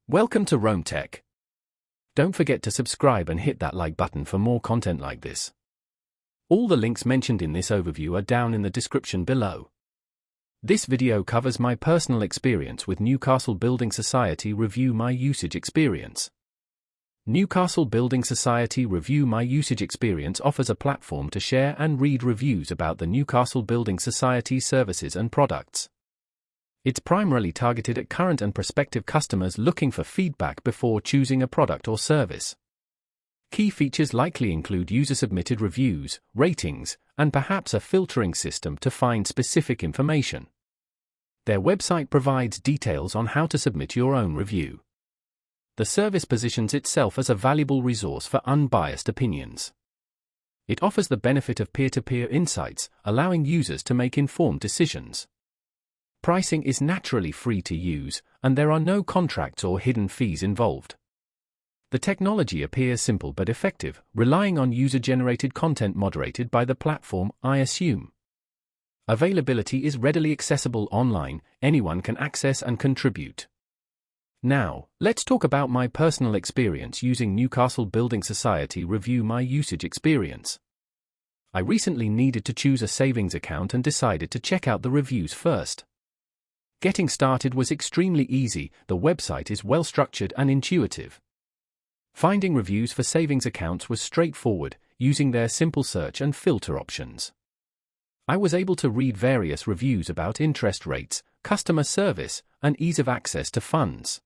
Welcome to Rome Tech. Don't forget to subscribe and hit that like button for more content like this. All the links mentioned in this overview are down in the description below. This video covers my personal experience with Newcastle Building Society Review My Usage Experience. Newcastle Building Society Review My Usage Experience offers a platform to share and read reviews about the Newcastle Building Society services and products. It's primarily targeted at current and prospective customers looking for feedback before choosing a product or service. Key features likely include user-submitted reviews, ratings, and perhaps a filtering system to find specific information. Their website provides details on how to submit your own review. The service positions itself as a valuable resource for unbiased opinions. It offers the benefit of peer-to-peer insights, allowing users to make informed decisions. Pricing is naturally free to use, and there are no contracts or hidden fees involved. The technology appears simple but effective, relying on user-generated content moderated by the platform, I assume. Availability is readily accessible online, anyone can access and contribute. Now, let's talk about my personal experience using Newcastle Building Society Review My Usage Experience. I recently needed to choose a savings account and decided to check out the reviews first. Getting started was extremely easy. The website is well structured and intuitive. Finding reviews for savings accounts was straightforward, using their simple search and filter options. I was able to read various reviews about interest rates, customer service, and ease of access to funds.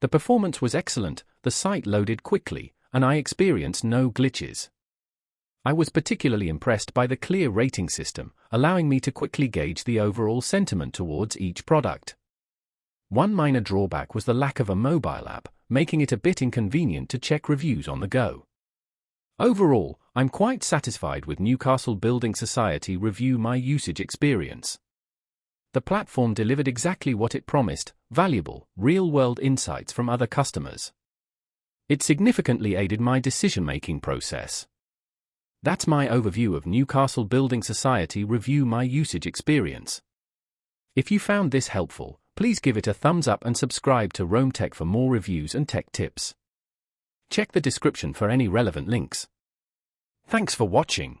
The performance was excellent, the site loaded quickly, and I experienced no glitches. I was particularly impressed by the clear rating system, allowing me to quickly gauge the overall sentiment towards each product. One minor drawback was the lack of a mobile app, making it a bit inconvenient to check reviews on the go. Overall, I'm quite satisfied with Newcastle Building Society Review My Usage Experience. The platform delivered exactly what it promised: valuable, real-world insights from other customers. It significantly aided my decision-making process. That's my overview of Newcastle Building Society Review My Usage Experience. If you found this helpful, please give it a thumbs up and subscribe to Rome Tech for more reviews and tech tips. Check the description for any relevant links. Thanks for watching.